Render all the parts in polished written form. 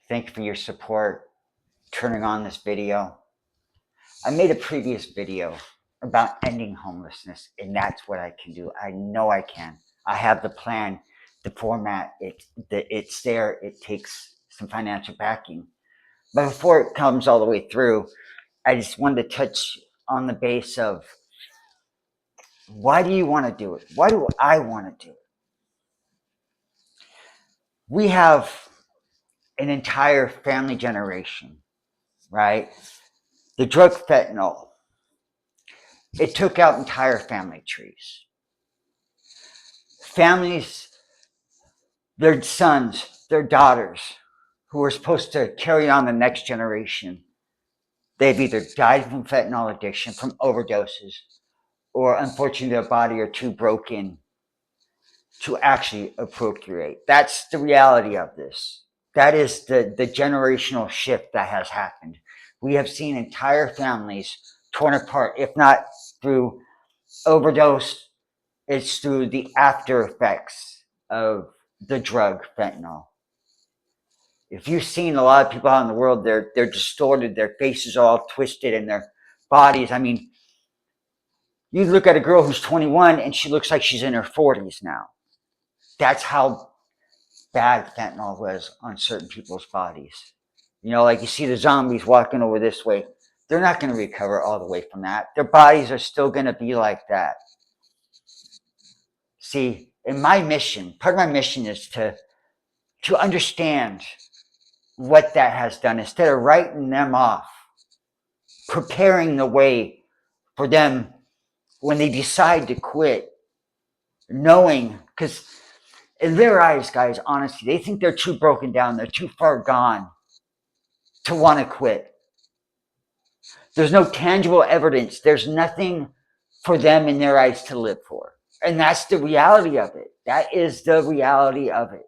Thank you for your support, turning on this video. I made a previous video about ending homelessness, and that's what I can do. I know I can. I have the plan, the format. It's there. It takes some financial backing. But before it comes all the way through, I just wanted to touch on the base of why do you want to do it? Why do I want to do it? We have an entire family generation, right? The drug fentanyl, it took out entire family trees. Families, their sons, their daughters, who are supposed to carry on the next generation, they've either died from fentanyl addiction, from overdoses, or unfortunately their body are too broken to actually procreate. That's the reality of this. That is the generational shift that has happened. We have seen entire families torn apart, if not through overdose, it's through the after effects of the drug fentanyl. If you've seen a lot of people out in the world, they're distorted, their faces are all twisted, and their bodies. I mean, you look at a girl who's 21 and she looks like she's in her 40s now. That's how bad fentanyl was on certain people's bodies. You know, like you see the zombies walking over this way. They're not going to recover all the way from that. Their bodies are still going to be like that. See, in my mission, part of my mission is to understand what that has done instead of writing them off, preparing the way for them when they decide to quit, knowing, because in their eyes, guys, honestly, they think they're too broken down, they're too far gone to want to quit. There's no tangible evidence, there's nothing for them in their eyes to live for. And that's the reality of it. That is the reality of it.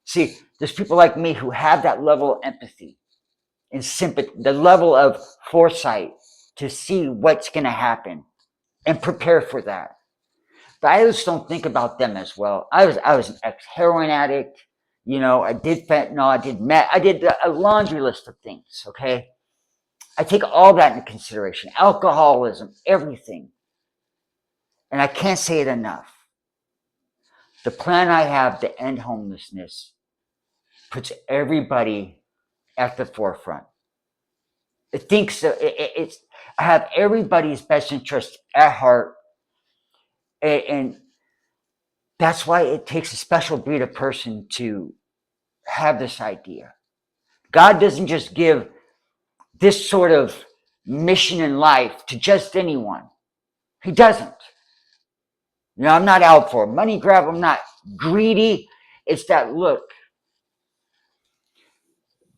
See, there's people like me who have that level of empathy and sympathy, the level of foresight to see what's going to happen and prepare for that. But I just don't think about them as well. I was an ex-heroin addict. You know, I did fentanyl, I did meth, I did a laundry list of things, okay? I take all that into consideration. Alcoholism, everything. And I can't say it enough. The plan I have to end homelessness puts everybody at the forefront. It thinks it's I have everybody's best interest at heart, and that's why it takes a special breed of person to have this idea. God doesn't just give this sort of mission in life to just anyone. He doesn't. You know, I'm not out for money grab. I'm not greedy. It's that, look,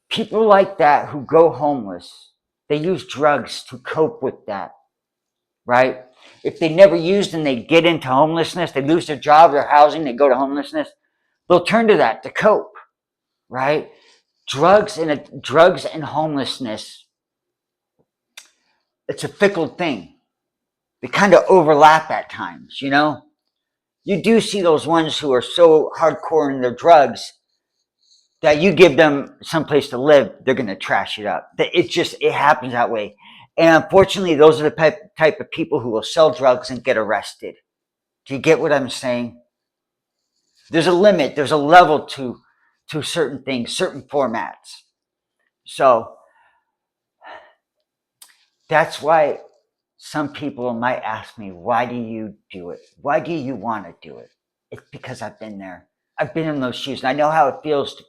people like that who go homeless, they use drugs to cope with that, right? If they never used and they get into homelessness, they lose their job, their housing, they go to homelessness, they'll turn to that to cope, right? Drugs and homelessness, it's a fickle thing. They kind of overlap at times, you know? You do see those ones who are so hardcore in their drugs that you give them someplace to live, they're going to trash it up. It happens that way. And unfortunately, those are the type of people who will sell drugs and get arrested. Do you get what I'm saying? There's a limit, there's a level to certain things, certain formats. So that's why some people might ask me, why do you do it? Why do you want to do it? It's because I've been there. I've been in those shoes, and I know how it feels to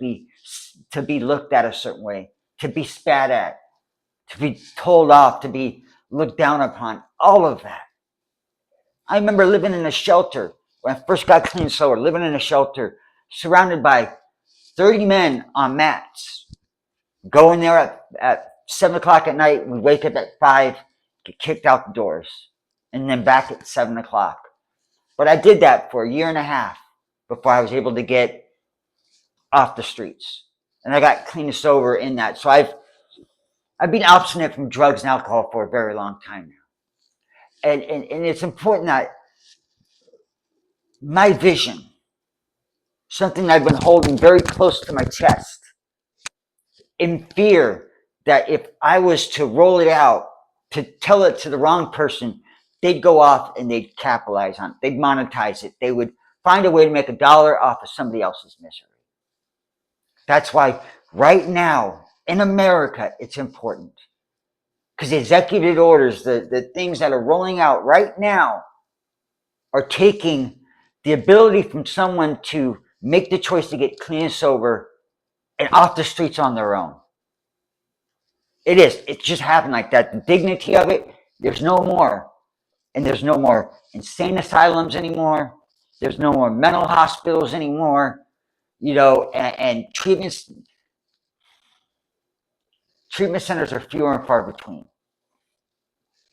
be looked at a certain way, to be spat at, to be told off, to be looked down upon, all of that. I remember living in a shelter when I first got clean and sober, living in a shelter, surrounded by 30 men on mats. Going there at 7 o'clock at night, we wake up at 5, get kicked out the doors, and then back at 7 o'clock. But I did that for a year and a half before I was able to get off the streets. And I got clean and sober in that. So I've been abstinent from drugs and alcohol for a very long time now. And it's important that my vision, something I've been holding very close to my chest, in fear that if I was to roll it out, to tell it to the wrong person, they'd go off and they'd capitalize on it. They'd monetize it. They would find a way to make $1 off of somebody else's misery. That's why right now in America, it's important. Because the executive orders, the things that are rolling out right now are taking the ability from someone to make the choice to get clean and sober and off the streets on their own. It is. It just happened like that. The dignity of it, there's no more. And there's no more insane asylums anymore. There's no more mental hospitals anymore. And treatment centers are fewer and far between.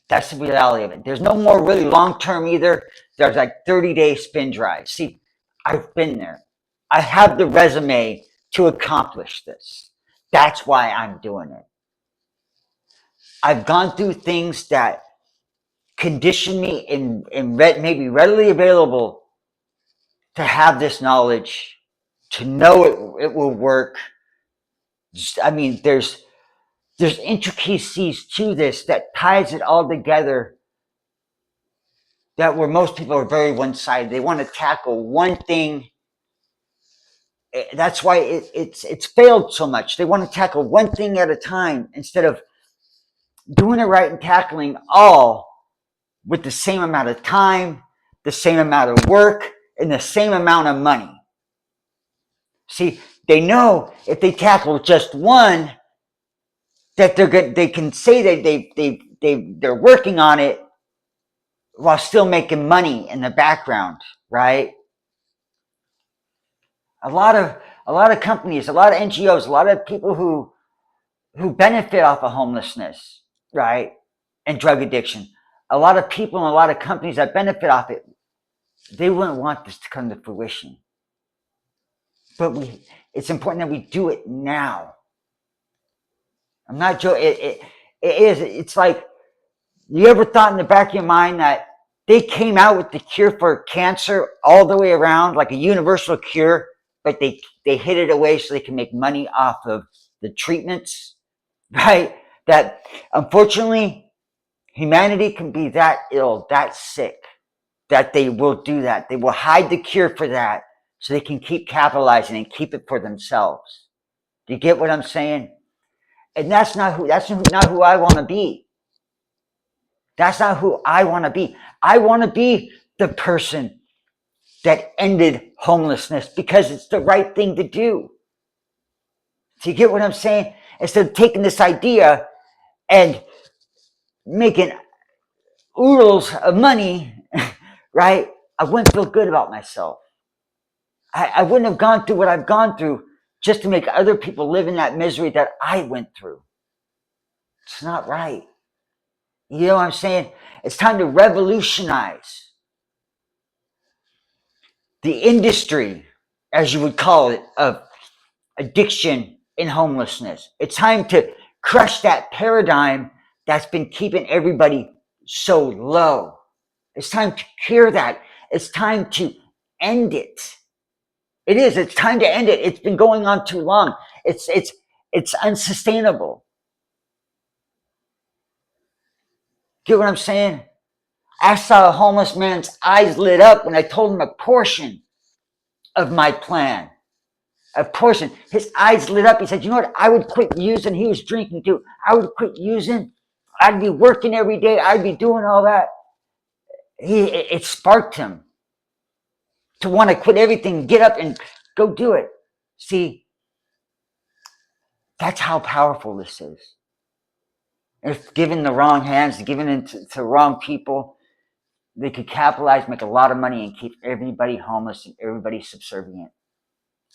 That's the reality of it. There's no more really long-term either. There's like 30-day spin drives. See, I've been there. I have the resume to accomplish this. That's why I'm doing it. I've gone through things that condition me and maybe readily available to have this knowledge, to know it will work. I mean, there's intricacies to this that ties it all together, that where most people are very one-sided. They want to tackle one thing. That's why it's failed so much. They want to tackle one thing at a time instead of doing it right and tackling all with the same amount of time, the same amount of work, and the same amount of money. See, they know if they tackle just one, that they're good. They can say that they're working on it while still making money in the background, right? A lot of companies, a lot of NGOs, a lot of people who benefit off of homelessness, right, and drug addiction. A lot of people and a lot of companies that benefit off it, they wouldn't want this to come to fruition. But it's important that we do it now. I'm not joking. It's like, you ever thought in the back of your mind that they came out with the cure for cancer all the way around, like a universal cure, but they hid it away so they can make money off of the treatments, right? That unfortunately, humanity can be that ill, that sick, that they will do that. They will hide the cure for that so they can keep capitalizing and keep it for themselves. Do you get what I'm saying? And that's not who I want to be. That's not who I want to be. I want to be the person that ended homelessness because it's the right thing to do. Do you get what I'm saying? Instead of taking this idea and making oodles of money, right? I wouldn't feel good about myself. I wouldn't have gone through what I've gone through just to make other people live in that misery that I went through. It's not right. You know what I'm saying? It's time to revolutionize the industry, as you would call it, of addiction and homelessness. It's time to crush that paradigm that's been keeping everybody so low. It's time to cure that. It's time to end it. It is. It's time to end it. It's been going on too long. It's unsustainable. Get what I'm saying? I saw a homeless man's eyes lit up when I told him a portion of my plan. A portion. His eyes lit up. He said, you know what? I would quit using. He was drinking too. I would quit using. I'd be working every day. I'd be doing all that. It sparked him to want to quit everything, get up and go do it. See, that's how powerful this is. If given the wrong hands, given it to wrong people, they could capitalize, make a lot of money, and keep everybody homeless and everybody subservient.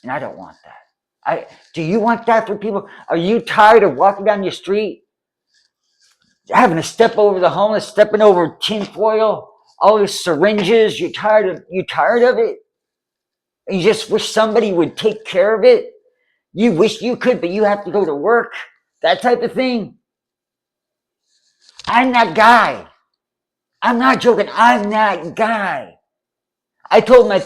And I don't want that. Do you want that for people? Are you tired of walking down your street, having to step over the homeless, stepping over tinfoil, all these syringes? You're tired of it? And you just wish somebody would take care of it? You wish you could, but you have to go to work. That type of thing. I'm that guy. I'm not joking. I'm that guy. I told my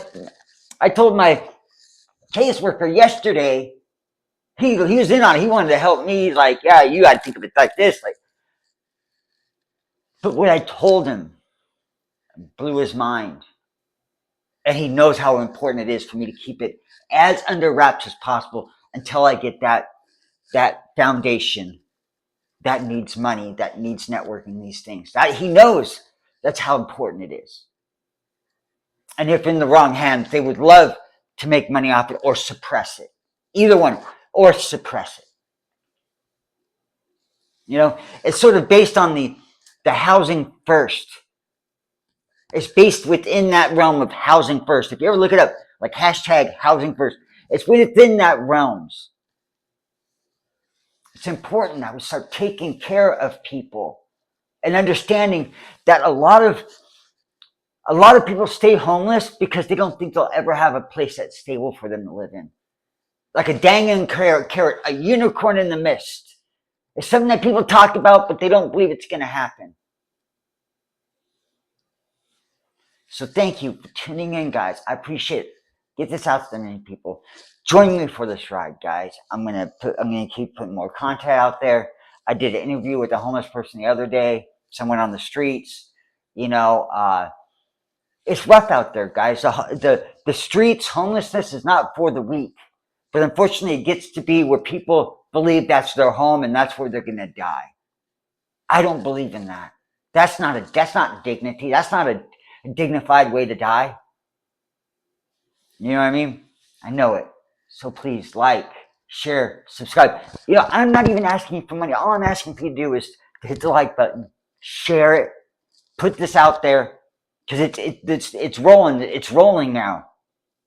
caseworker yesterday, He was in on it. He wanted to help me. He's like, yeah, you got to think of it like this. Like, but what I told him blew his mind. And he knows how important it is for me to keep it as under wraps as possible until I get that foundation that needs money, that needs networking, these things. That he knows that's how important it is. And if in the wrong hands, they would love to make money off it or suppress it. Either one, or suppress it. You know, it's sort of based on the housing first. It's based within that realm of housing first. If you ever look it up, like hashtag housing first, it's within that realms. It's important that we start taking care of people and understanding that a lot of people stay homeless because they don't think they'll ever have a place that's stable for them to live in. Like a dangling carrot, a unicorn in the mist. It's something that people talk about, but they don't believe it's going to happen. So thank you for tuning in, guys. I appreciate it. Get this out to many people. Join me for this ride, guys. I'm gonna keep putting more content out there. I did an interview with a homeless person the other day, someone on the streets. You know, it's rough out there, guys. The streets, homelessness is not for the weak. But unfortunately, it gets to be where people believe that's their home and that's where they're gonna die. I don't believe in that. That's not dignity. That's not a dignified way to die. You know what I mean? I know it. So please like, share, subscribe. You know, I'm not even asking you for money. All I'm asking for you to do is to hit the like button, share it, put this out there, because it's rolling. It's rolling now.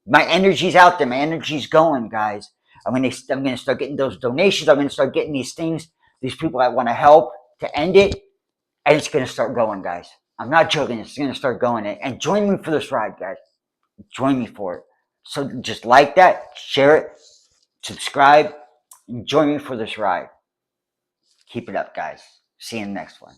My energy's out there. My energy's going, guys. I'm gonna start getting those donations. I'm gonna start getting these things. These people that want to help to end it, and it's gonna start going, guys. I'm not joking. It's gonna start going, and join me for this ride, guys. Join me for it. So just like that, share it, subscribe, and join me for this ride. Keep it up, guys. See you in the next one.